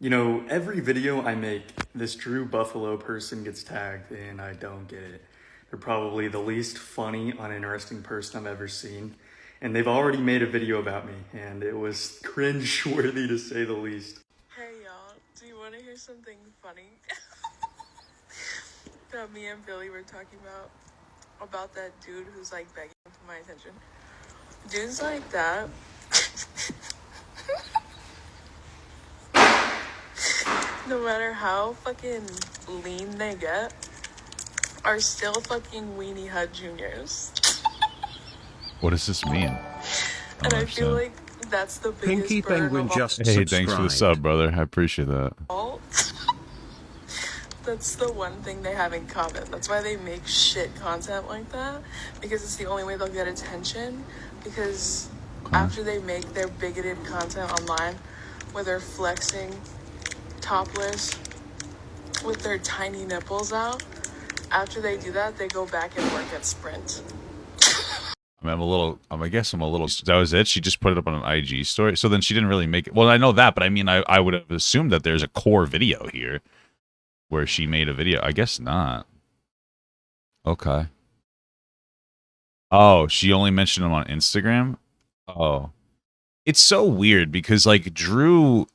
You know, every video I make, this Drew Buffalo person gets tagged, and I don't get it. They're probably the least funny, uninteresting person I've ever seen. And they've already made a video about me, and it was cringe-worthy to say the least. Hey y'all, do you want to hear something funny that me and Billy were talking about that dude who's like begging for my attention? Dudes like that no matter how fucking lean they get, are still fucking weenie hut juniors. What does this mean? And I feel like that's the biggest Pinky burn Penguin of just Hey, thanks for the sub, brother. I appreciate that. all. That's the one thing they have in common. That's why they make shit content like that, because it's the only way they'll get attention. Because after they make their bigoted content online where they're flexing topless with their tiny nipples out, after they do that, they go back and work at Sprint. I guess I'm a little, that was it? She just put it up on an IG story? So then she didn't really make it. Well, I know that, but I mean, I would have assumed that there's a core video here where she made a video. I guess not. Okay. Oh, she only mentioned him on Instagram? Oh. It's so weird because, like, Drew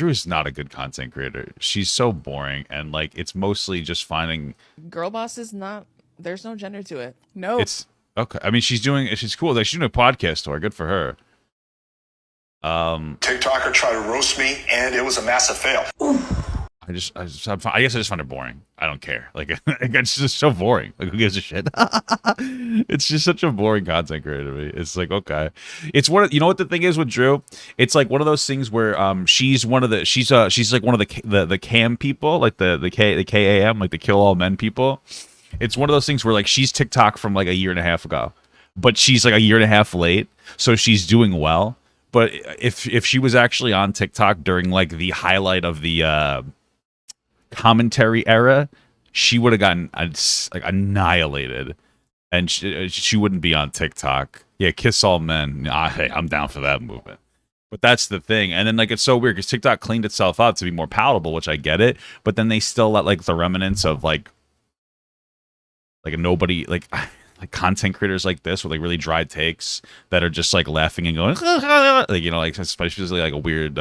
is not a good content creator. She's so boring, and, like, it's mostly just finding... Girl boss is not... There's no gender to it. No. It's... Okay. I mean, she's cool. Like, she's doing a podcast tour. Good for her. TikToker tried to roast me, and it was a massive fail. I guess I just find her boring. I don't care. Like, it's just so boring. Like, who gives a shit? It's just such a boring content creator to me. It's like, okay, it's you know what the thing is with Drew? It's like one of those things where she's like one of the cam people, like the KAM, like the kill all men people. It's one of those things where like she's TikTok from like a year and a half ago, but she's like a year and a half late, so she's doing well. But if she was actually on TikTok during like the highlight of the commentary era, she would have gotten like annihilated, and she wouldn't be on TikTok. Yeah, kiss all men. Hey, I'm down for that movement. But that's the thing. And then like it's so weird because TikTok cleaned itself up to be more palatable, which I get it. But then they still let like the remnants of like nobody like content creators like this with like really dry takes that are just like laughing and going like, you know, like especially like a weird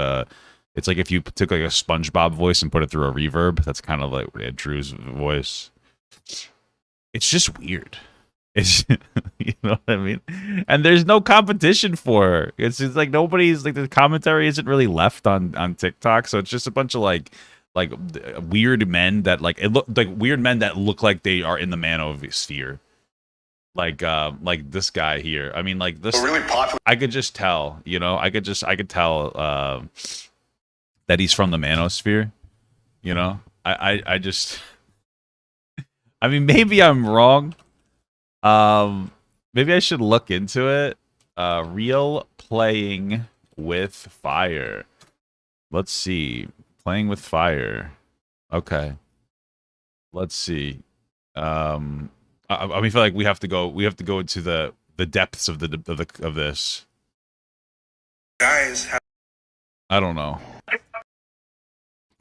it's like if you took like a SpongeBob voice and put it through a reverb. That's kind of like Drew's voice. It's just weird. It's you know what I mean? And there's no competition for her. It's just like nobody's like the commentary isn't really left on TikTok. So it's just a bunch of like weird men that like weird men that look like they are in the manosphere. Like this guy here. I mean, like this Really popular. I could just tell, you know, I could tell that he's from the manosphere, you know. I just I mean, maybe I'm wrong. Maybe I should look into it. Real playing with fire. Let's see. Playing with fire. Okay. Let's see. I mean, I feel like we have to go into the depths of this. Guys, I don't know.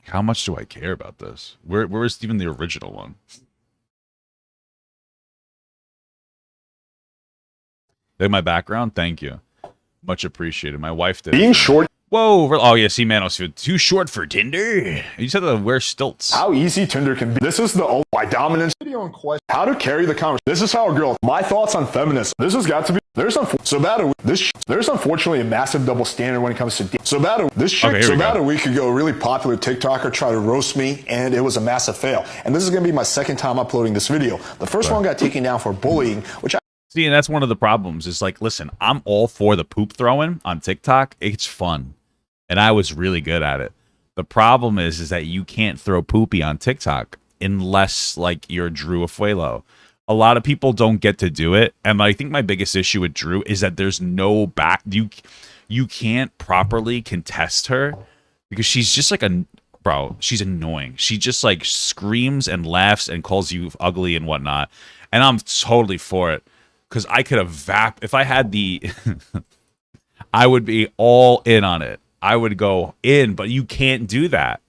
How much do I care about this? Where is even the original one? Like my background? Thank you. Much appreciated. My wife did. being short. Whoa! Oh yeah, see, Manosphere. Too short for Tinder. You just have to wear stilts. How easy Tinder can be. This is the my dominance video in question. How to carry the conversation. This is how a girl. My thoughts on feminism. This has got to be. There's unfortunately a massive double standard when it comes to about a week ago, a really popular TikToker tried to roast me, and it was a massive fail. And this is going to be my second time uploading this video. The first one got taken down for bullying, which See, and that's one of the problems. Is like, listen, I'm all for the poop throwing on TikTok. It's fun, and I was really good at it. The problem is that you can't throw poopy on TikTok unless like you're Drew Afualo. A lot of people don't get to do it, and I think my biggest issue with Drew is that there's no back. You can't properly contest her because she's just like bro. She's annoying. She just like screams and laughs and calls you ugly and whatnot, and I'm totally for it. Because I could have if I had the, I would be all in on it. I would go in, but you can't do that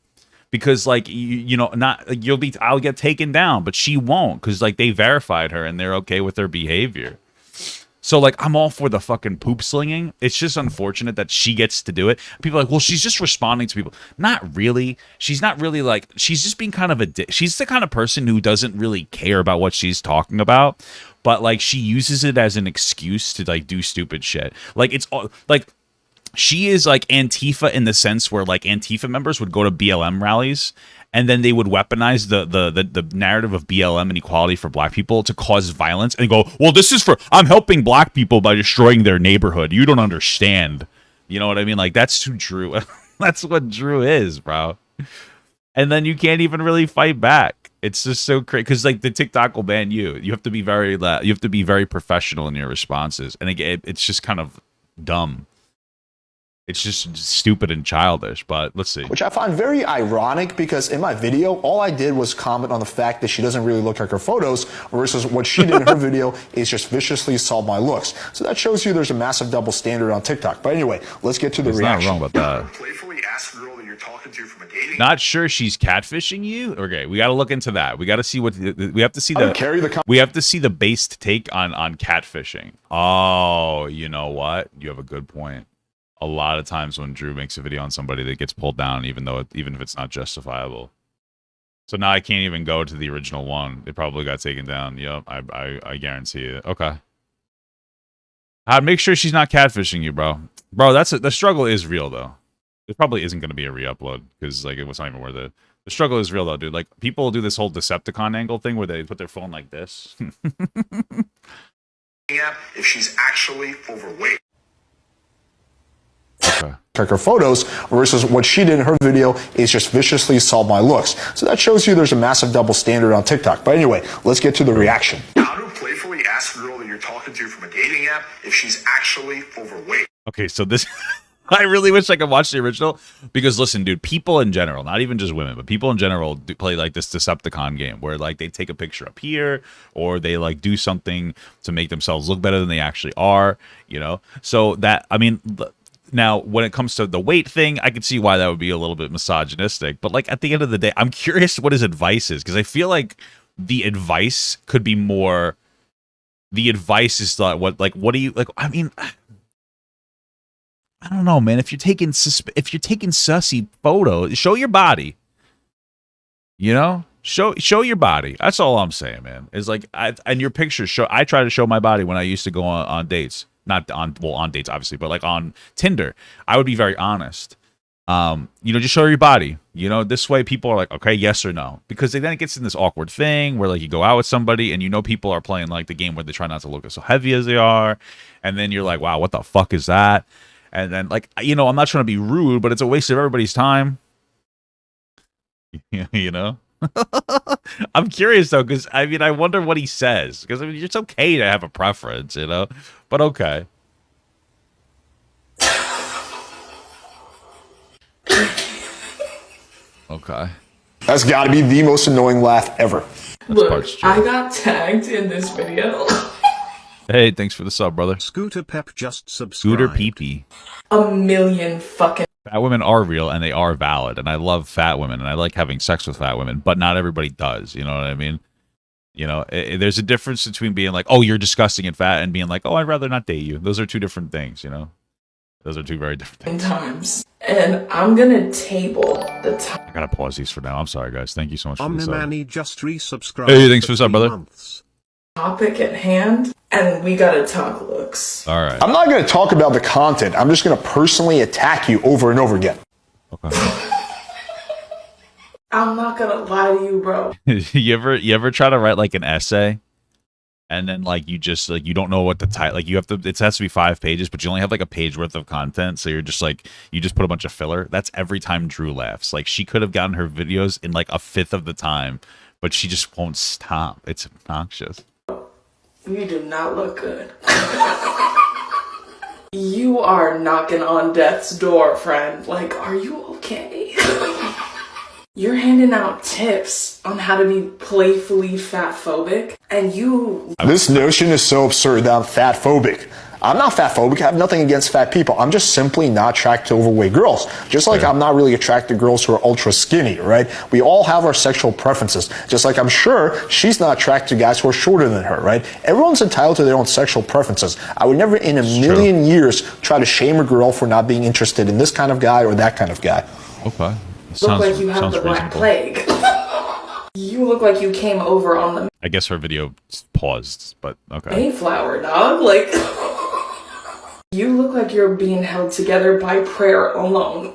because like you know, not like, I'll get taken down, but she won't because like they verified her and they're okay with her behavior. So like I'm all for the fucking poop slinging. It's just unfortunate that she gets to do it. People are like, well, she's just responding to people. Not really. She's not really like, she's just being kind of she's the kind of person who doesn't really care about what she's talking about, but like she uses it as an excuse to like do stupid shit. Like it's all like she is like Antifa in the sense where like Antifa members would go to BLM rallies and then they would weaponize the narrative of BLM and equality for black people to cause violence and go, well, this is for, I'm helping black people by destroying their neighborhood. You don't understand. You know what I mean? Like that's who Drew, that's what Drew is, bro. And then you can't even really fight back. It's just so crazy because like the TikTok will ban you. You have to be very professional in your responses. And again, it's just kind of dumb. It's just stupid and childish, but let's see. Which I find very ironic because in my video, all I did was comment on the fact that she doesn't really look like her photos versus what she did in her video is just viciously assault my looks. So that shows you there's a massive double standard on TikTok. But anyway, let's get to the reaction. Not wrong about that. Playfully ask the girl that you're talking to from a dating. Not sure she's catfishing you. Okay, we got to look into that. We got to see what we have to see we have to see the based take on catfishing. Oh, you know what? You have a good point. A lot of times when Drew makes a video on somebody that gets pulled down, even if it's not justifiable. So now I can't even go to the original one. It probably got taken down. Yep, I guarantee it. Okay. I'd make sure she's not catfishing you, bro. Bro, the struggle is real though. There probably isn't going to be a re-upload because like it was not even worth it. The struggle is real though, dude. Like people do this whole Decepticon angle thing where they put their phone like this. If she's actually overweight. Okay. Check her photos versus what she did in her video is just viciously assault my looks. So that shows you there's a massive double standard on TikTok. But anyway, let's get to the reaction. How to playfully ask the girl that you're talking to from a dating app if she's actually overweight. Okay, so this I really wish I could watch the original because listen, dude, people in general, not even just women, but people in general do play like this Decepticon game where like they take a picture up here or they like do something to make themselves look better than they actually are, you know? So that, I mean, now, when it comes to the weight thing, I can see why that would be a little bit misogynistic. But, like, at the end of the day, I'm curious what his advice is. Because I feel like the advice could be more... The advice is what do you... Like, I mean... I don't know, man. If you're taking sussy photos, show your body. You know? Show your body. That's all I'm saying, man. It's like... and your pictures show... I try to show my body when I used to go on dates. Not on dates obviously, but like on Tinder, I would be very honest. You know, just show your body. You know, this way people are like, okay, yes or no, because then it gets in this awkward thing where like you go out with somebody and you know people are playing like the game where they try not to look so heavy as they are, and then you're like, wow, what the fuck is that? And then like, you know, I'm not trying to be rude, but it's a waste of everybody's time. You know. I'm curious though, because I mean, I wonder what he says. Because I mean, it's okay to have a preference, you know, but okay. Okay. That's got to be the most annoying laugh ever. Look, I got tagged in this video. Hey, thanks for the sub, brother. Scooter Pep just subscribed. Scooter Peepee. A million fucking. Fat women are real and they are valid, and I love fat women and I like having sex with fat women, but not everybody does. You know what I mean? You know, there's a difference between being like, oh, you're disgusting and fat, and being like, oh, I'd rather not date you. Those are two different things. You know, those are two very different things. Times, and I'm gonna table the time. I gotta pause these for now. I'm sorry, guys. Thank you so much for the sub. Omnimani just resubscribed. Hey, thanks for the sub, brother. Months. Topic at hand, and we gotta talk looks. All right. I'm not going to talk about the content. I'm just going to personally attack you over and over again. Okay. I'm not gonna lie to you, bro. you ever try to write like an essay, and then like you just like you don't know what to type. Like you have to. It has to be 5 pages, but you only have like a page worth of content. So you're just like you just put a bunch of filler. That's every time Drew laughs. Like she could have gotten her videos in like a fifth of the time, but she just won't stop. It's obnoxious. You do not look good. You are knocking on death's door, friend. Like, are you okay? You're handing out tips on how to be playfully fat-phobic, and you... This notion is so absurd that I'm fat-phobic. I'm not fat phobic. I have nothing against fat people. I'm just simply not attracted to overweight girls. Just like I'm not really attracted to girls who are ultra skinny, right? We all have our sexual preferences. Just like I'm sure she's not attracted to guys who are shorter than her, right? Everyone's entitled to their own sexual preferences. I would never in a million years try to shame a girl for not being interested in this kind of guy or that kind of guy. Okay. Look like you have the Black Plague. You look like you came over on the I guess her video paused, but okay. Mayflower, dog. Like, you look like you're being held together by prayer alone.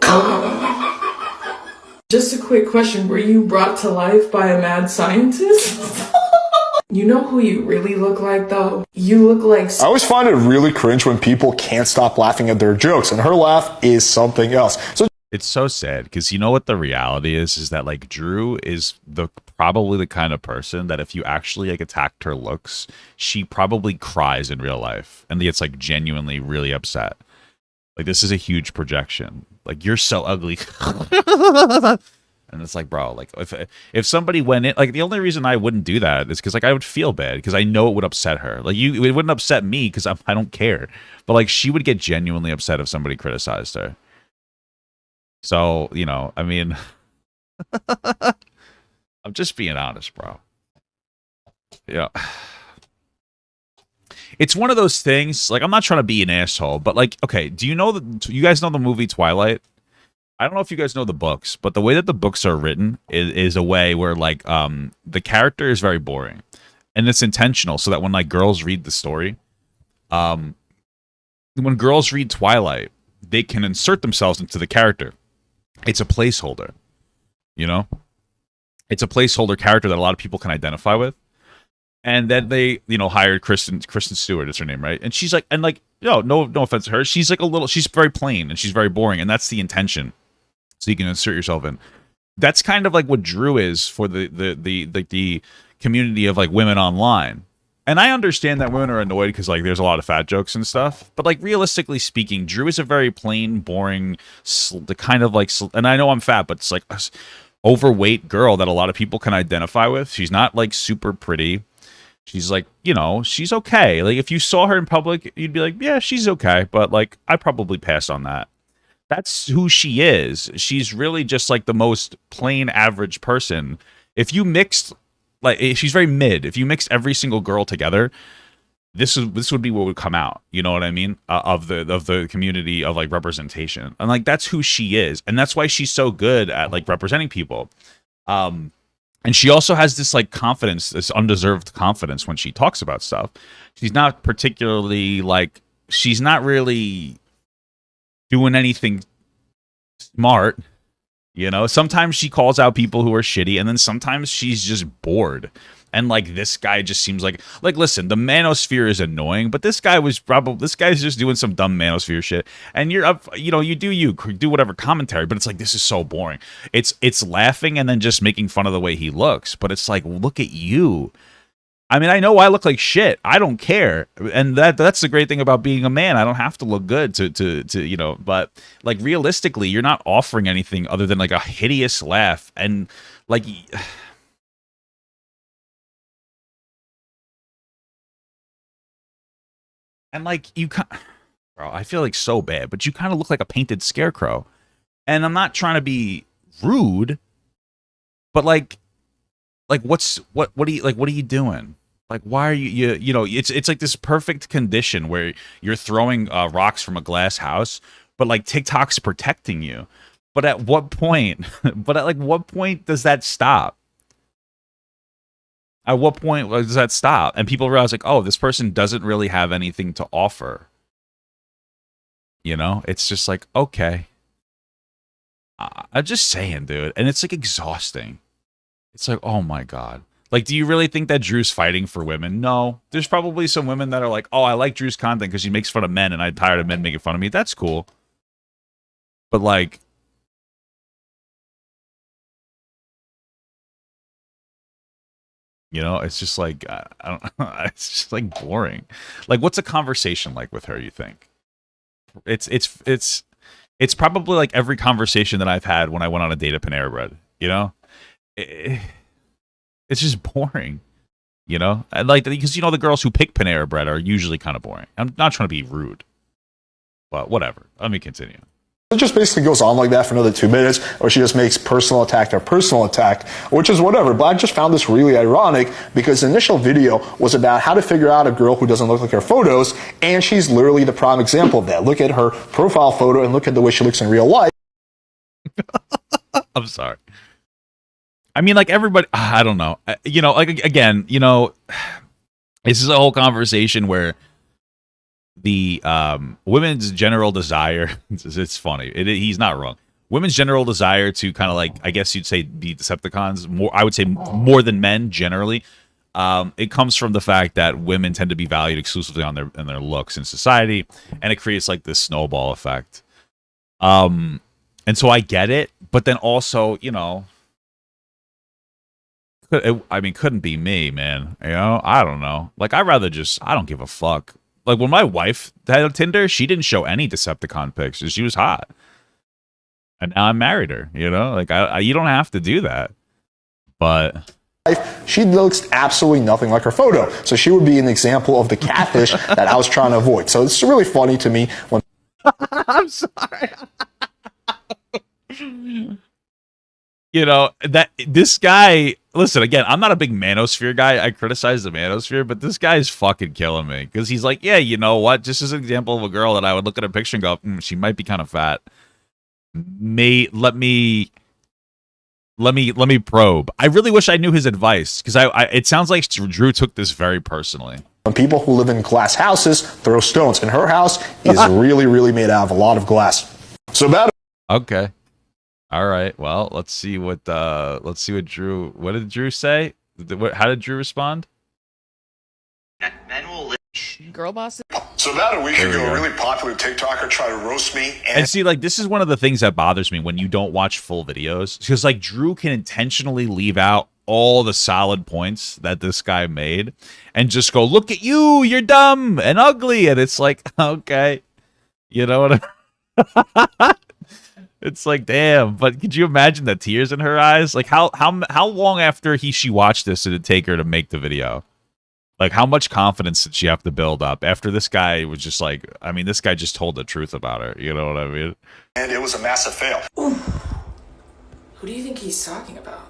Just a quick question. Were you brought to life by a mad scientist? You know who you really look like, though? You look like... I always find it really cringe when people can't stop laughing at their jokes, and her laugh is something else. So it's so sad because you know what the reality is that like Drew is probably the kind of person that if you actually like attacked her looks, she probably cries in real life and gets like genuinely really upset. Like this is a huge projection. Like you're so ugly. And it's like, bro, like if somebody went in, like the only reason I wouldn't do that is because like I would feel bad because I know it would upset her. Like it wouldn't upset me because I don't care, but like she would get genuinely upset if somebody criticized her. So, you know, I mean, I'm just being honest, bro. Yeah. It's one of those things, like, I'm not trying to be an asshole, but, like, okay, do you guys know the movie Twilight? I don't know if you guys know the books, but the way that the books are written is a way where, like, the character is very boring. And it's intentional so that when, like, girls read the story, when girls read Twilight, they can insert themselves into the character. It's a placeholder, you know? It's a placeholder character that a lot of people can identify with. And then they, you know, hired Kristen Stewart is her name, right? And she's like, and like, no offense to her. She's like she's very plain and she's very boring. And that's the intention. So you can insert yourself in. That's kind of like what Drew is for the community of like women online. And I understand that women are annoyed because like there's a lot of fat jokes and stuff. But like realistically speaking, Drew is a very plain, boring, the kind of like, and I know I'm fat, but it's like a overweight girl that a lot of people can identify with. She's not like super pretty. She's like, you know, she's okay. Like if you saw her in public, you'd be like, yeah, she's okay. But like, I probably pass on that. That's who she is. She's really just like the most plain average person. If you mixed, like, she's very mid. If you mixed every single girl together, this would be what would come out. You know what I mean? Of the community of like representation, and like that's who she is, and that's why she's so good at like representing people. And she also has this like confidence, this undeserved confidence when she talks about stuff. She's not particularly like, she's not really doing anything smart. You know, sometimes she calls out people who are shitty, and then sometimes she's just bored. And like this guy just seems like listen, the manosphere is annoying, but this guy's just doing some dumb manosphere shit. And you're up, you know, you do whatever commentary, but it's like this is so boring. It's laughing and then just making fun of the way he looks, but it's like, look at you. I mean, I know I look like shit. I don't care. And that's the great thing about being a man. I don't have to look good to you know, but like realistically, you're not offering anything other than like a hideous laugh and like and like bro, I feel like so bad, but you kind of look like a painted scarecrow. And I'm not trying to be rude, but like what are you doing? Like why are you know, it's like this perfect condition where you're throwing rocks from a glass house, but like TikTok's protecting you. But at what point what point does that stop? At what point does that stop? And people realize like, oh, this person doesn't really have anything to offer. You know, it's just like, okay. I'm just saying, dude. And it's like exhausting. It's like, oh my God. Like, do you really think that Drew's fighting for women? No. There's probably some women that are like, oh, I like Drew's content because he makes fun of men and I'm tired of men making fun of me. That's cool. But like, you know, it's just like, I don't know. It's just like boring. Like, what's a conversation like with her, you think? It's probably like every conversation that I've had when I went on a date at Panera Bread, you know? It's just boring. You know, and like because you know the girls who pick Panera Bread are usually kind of boring. I'm not trying to be rude, but whatever. Let me continue. It just basically goes on like that for another 2 minutes, or she just makes personal attack after personal attack, which is whatever. But I just found this really ironic because the initial video was about how to figure out a girl who doesn't look like her photos, and she's literally the prime example of that. Look at her profile photo and look at the way she looks in real life. I'm sorry. I mean, like everybody, I don't know. You know, like again, you know, this is a whole conversation where the women's general desire, it's funny. He's not wrong. Women's general desire to kind of like, I guess you'd say be Decepticons more, I would say more than men generally. It comes from the fact that women tend to be valued exclusively on their looks in society, and it creates like this snowball effect. And so I get it, but then also, you know, I mean, couldn't be me, man. You know, I don't know. Like, I don't give a fuck. Like, when my wife had Tinder, she didn't show any Decepticon pictures. She was hot. And now I married her, you know? Like, you don't have to do that. But she looks absolutely nothing like her photo. So she would be an example of the catfish that I was trying to avoid. So it's really funny to me when I'm sorry. You know, that this guy, listen, again, I'm not a big manosphere guy. I criticize the manosphere, but this guy is fucking killing me because he's like, yeah, you know what? Just as an example of a girl that I would look at a picture and go, she might be kind of fat. Let me probe. I really wish I knew his advice because it sounds like Drew took this very personally. When people who live in glass houses throw stones, and her house is really, really made out of a lot of glass. So bad. Okay. All right. Well, let's see what Drew. What did Drew say? How did Drew respond? Men will live. Girl boss. So about a week ago, a really popular TikToker tried to roast me, and see, like, this is one of the things that bothers me when you don't watch full videos, because like Drew can intentionally leave out all the solid points that this guy made and just go, look at you, you're dumb and ugly, and it's like, okay, you know what it's like, damn. But could you imagine the tears in her eyes? Like, how long after she watched this did it take her to make the video? Like, how much confidence did she have to build up after this guy was just like, I mean, this guy just told the truth about her. You know what I mean? And it was a massive fail. Ooh. Who do you think he's talking about?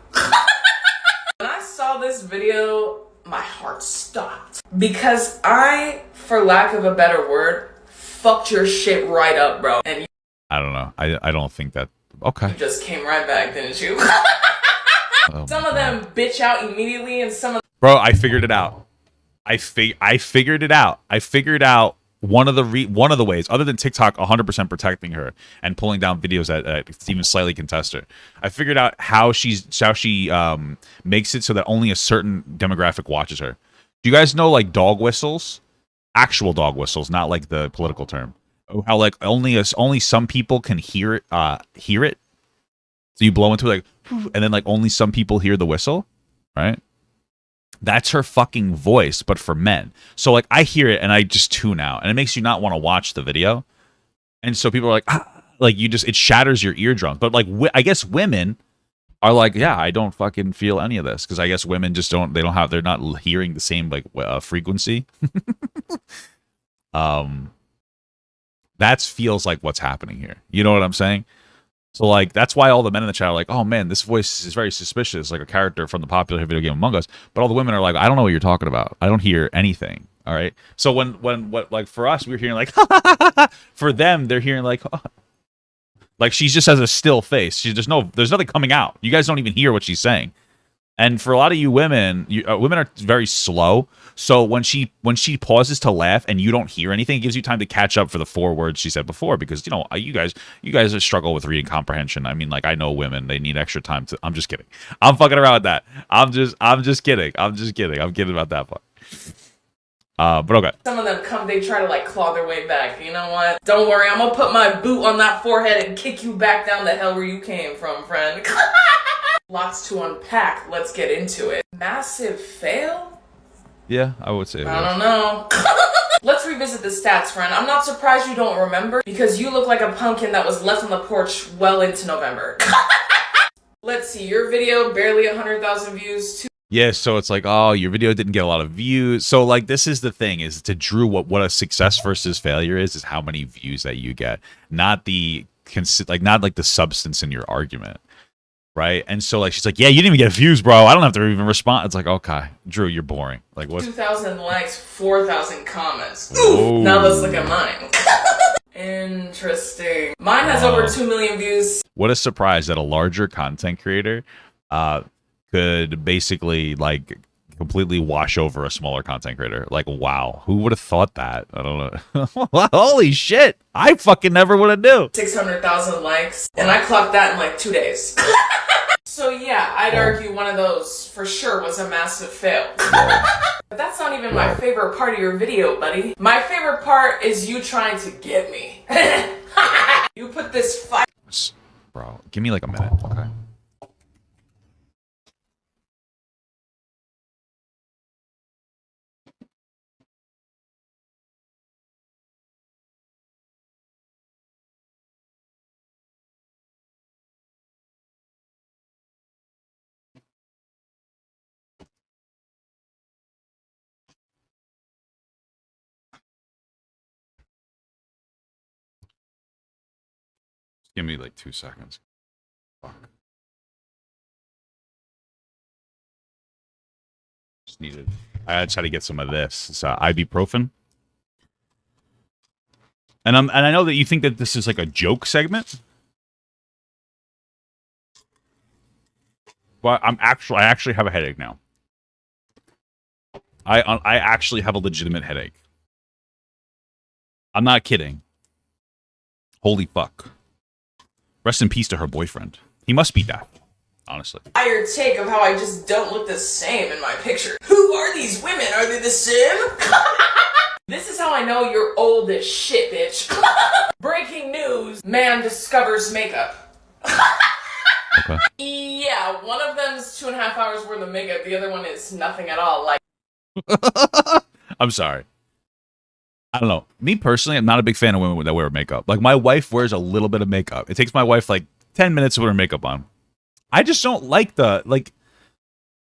When I saw this video, my heart stopped. Because I, for lack of a better word, fucked your shit right up, bro. And I don't know. I don't think that. Okay. you just came right back, didn't you? Some of them bitch out immediately, and some of Bro, I figured it out. I figured it out. I figured out one of the ways, other than TikTok 100% protecting her and pulling down videos that even slightly contest her. I figured out how she makes it so that only a certain demographic watches her. Do you guys know like dog whistles? Actual dog whistles, not like the political term. How like only some people can hear it. So you blow into it like, and then like only some people hear the whistle, right? That's her fucking voice, but for men. So like I hear it and I just tune out, and it makes you not want to watch the video. And so people are like, like it shatters your eardrum. But like I guess women are like, yeah, I don't fucking feel any of this because I guess women just they're not hearing the same like frequency. That feels like what's happening here. You know what I'm saying? So, like, that's why all the men in the chat are like, oh, man, this voice is very suspicious, like a character from the popular video game Among Us. But all the women are like, I don't know what you're talking about. I don't hear anything. All right? So like, for us, we're hearing like, for them, they're hearing like, like she just has a still face. There's nothing coming out. You guys don't even hear what she's saying. And for a lot of you women, women are very slow. So when she pauses to laugh and you don't hear anything, it gives you time to catch up for the 4 words she said before. Because you know you guys struggle with reading comprehension. I mean, like I know women, they need extra time to. I'm just kidding. I'm fucking around with that. I'm just kidding. I'm kidding about that part. But okay. some of them they try to like claw their way back. You know what? Don't worry, I'm gonna put my boot on that forehead and kick you back down the hell where you came from, friend. Lots to unpack. Let's get into it. Massive fail? Yeah, I would say. I don't know. Let's revisit the stats, friend. I'm not surprised you don't remember because you look like a pumpkin that was left on the porch well into November. Let's see, your video, barely 100,000 views. Yeah, so it's like, oh, your video didn't get a lot of views. So like this is the thing, is to Drew, what a success versus failure is how many views that you get, not the not like the substance in your argument. Right. And so like she's like, yeah, you didn't even get views, bro. I don't have to even respond. It's like, okay, Drew, you're boring. Like what? 2,000 likes, 4,000 comments. Whoa. Now let's look at mine. Interesting. Mine has over 2 million views. What a surprise that a larger content creator could basically like completely wash over a smaller content creator. Like, wow, who would have thought that? I don't know. Holy shit. I fucking never would have knew. 600,000 likes. And I clocked that in like 2 days. So yeah, I'd argue one of those for sure was a massive fail. But that's not even my favorite part of your video, buddy. My favorite part is you trying to get me. You put this fight. Bro, give me like a minute, okay? Give me like 2 seconds. Fuck. Just needed. I had to try to get some of this. It's ibuprofen. And I know that you think that this is like a joke segment. But I actually have a headache now. I actually have a legitimate headache. I'm not kidding. Holy fuck. Rest in peace to her boyfriend. He must be deaf, honestly. Your take of how I just don't look the same in my picture. Who are these women? Are they the Sim? This is how I know you're old as shit, bitch. Breaking news. Man discovers makeup. Okay. Yeah, one of them's 2.5 hours worth of makeup. The other one is nothing at all. Like, I'm sorry. I don't know. Me personally, I'm not a big fan of women that wear makeup. Like, my wife wears a little bit of makeup. It takes my wife like 10 minutes to put her makeup on. I just don't like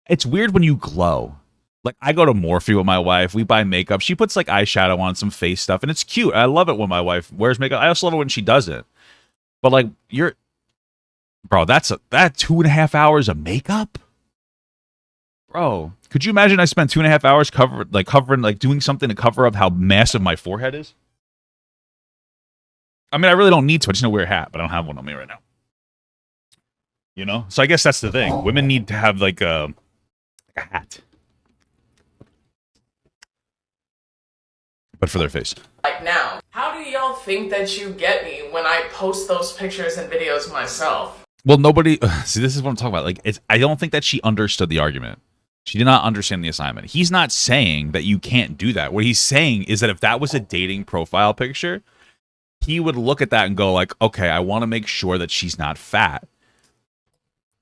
it's weird when you glow. Like, I go to Morphe with my wife. We buy makeup. She puts like eyeshadow on, some face stuff, and it's cute. I love it when my wife wears makeup. I also love it when she doesn't. But like, bro, that 2.5 hours of makeup? Bro, could you imagine I spent 2.5 hours covering, doing something to cover up how massive my forehead is? I mean, I really don't need to. I just need to wear a hat, but I don't have one on me right now. You know? So I guess that's the thing. Women need to have like a hat. But for their face. like now. How do y'all think that you get me when I post those pictures and videos myself? Well, nobody... See, this is what I'm talking about. Like, I don't think that she understood the argument. She did not understand the assignment. He's not saying that you can't do that. What he's saying is that if that was a dating profile picture, he would look at that and go like, okay, I want to make sure that she's not fat.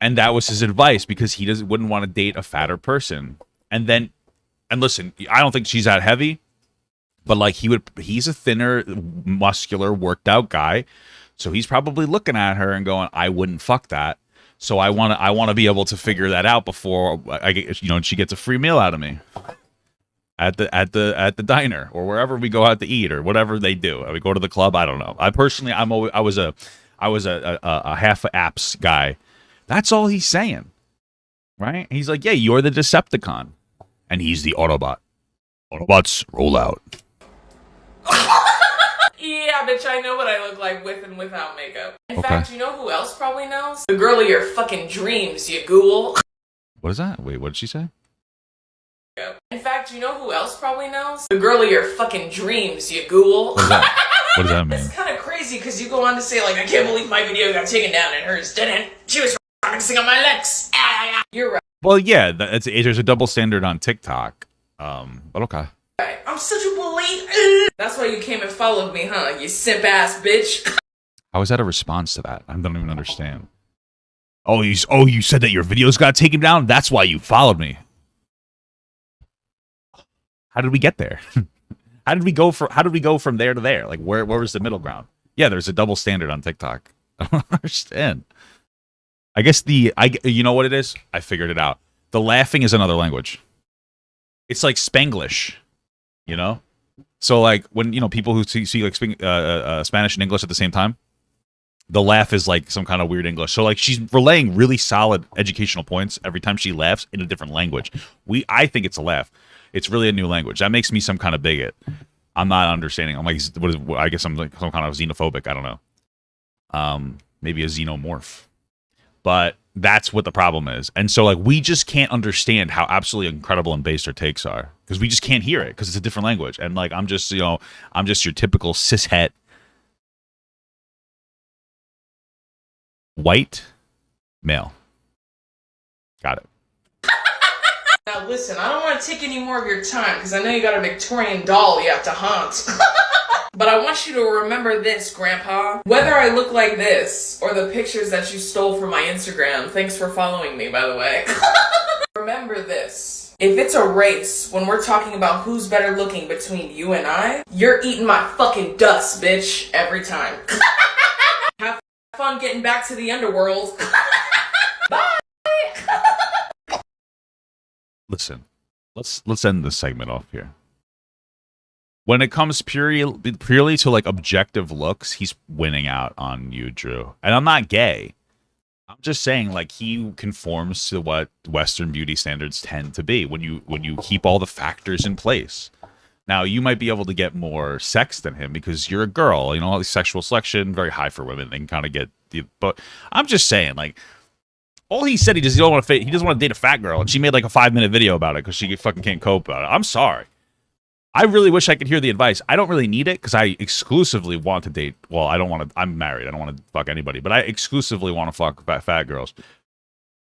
And that was his advice because he wouldn't want to date a fatter person. And listen, I don't think she's that heavy, but like he's a thinner, muscular, worked out guy. So he's probably looking at her and going, I wouldn't fuck that. So I want to be able to figure that out before I get, she gets a free meal out of me at the diner or wherever we go out to eat or whatever they do. We go to the club. I don't know. I personally, I was a half apps guy. That's all he's saying, right? He's like, yeah, you're the Decepticon, and he's the Autobot. Autobots roll out. Yeah, bitch, I know what I look like with and without makeup. In fact, you know who else probably knows? The girl of your fucking dreams, you ghoul. What is that? Wait, what did she say? In fact, you know who else probably knows? The girl of your fucking dreams, you ghoul. What does that, what does that mean? It's kind of crazy because you go on to say, like, I can't believe my video got taken down and hers didn't. She was focusing on my legs. You're right. Well, yeah, there's a double standard on TikTok. But okay. I'm such a bully. That's why you came and followed me, huh? You simp ass bitch. How is that a response to that? I don't even understand. Oh, you said that your videos got taken down? That's why you followed me. How did we get there? How did we go from there to there? Like where was the middle ground? Yeah, there's a double standard on TikTok. I don't understand. I guess you know what it is? I figured it out. The laughing is another language. It's like Spanglish, you know? So like when, you know, people who see like Spanish and English at the same time, the laugh is like some kind of weird English. So like she's relaying really solid educational points every time she laughs in a different language. I think it's a laugh. It's really a new language. That makes me some kind of bigot. I'm not understanding. I'm like, I guess I'm like some kind of xenophobic. I don't know. Maybe a xenomorph. But that's what the problem is. And so like we just can't understand how absolutely incredible and based her takes are because we just can't hear it because it's a different language. And like I'm just your typical cishet white male. Got it. Now listen, I don't want to take any more of your time because I know you got a Victorian doll you have to haunt. But I want you to remember this, Grandpa. Whether I look like this or the pictures that you stole from my Instagram, thanks for following me, by the way. Remember this. If it's a race, when we're talking about who's better looking between you and I, you're eating my fucking dust, bitch, every time. Have fun getting back to the underworld. Bye! Listen, let's end this segment off here. When it comes purely to like objective looks, he's winning out on you, Drew. And I'm not gay. I'm just saying like he conforms to what Western beauty standards tend to be when you keep all the factors in place. Now you might be able to get more sex than him because you're a girl. You know, all the sexual selection very high for women. They can kind of get but I'm just saying like. All he said he doesn't want to date a fat girl, and she made like a 5-minute video about it because she fucking can't cope about it. I'm sorry. I really wish I could hear the advice. I don't really need it because I exclusively want to date. Well, I don't want to. I'm married. I don't want to fuck anybody, but I exclusively want to fuck fat girls.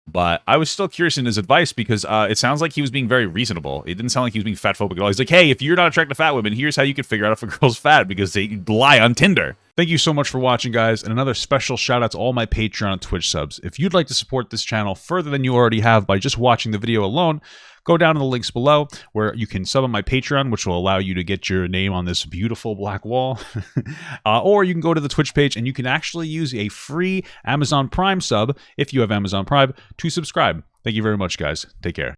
But I was still curious in his advice because it sounds like he was being very reasonable. It didn't sound like he was being fatphobic at all. He's like, hey, if you're not attracted to fat women, here's how you can figure out if a girl's fat because they lie on Tinder. Thank you so much for watching, guys. And another special shout out to all my Patreon and Twitch subs. If you'd like to support this channel further than you already have by just watching the video alone, go down to the links below where you can sub on my Patreon, which will allow you to get your name on this beautiful black wall. Or you can go to the Twitch page and you can actually use a free Amazon Prime sub, if you have Amazon Prime, to subscribe. Thank you very much, guys. Take care.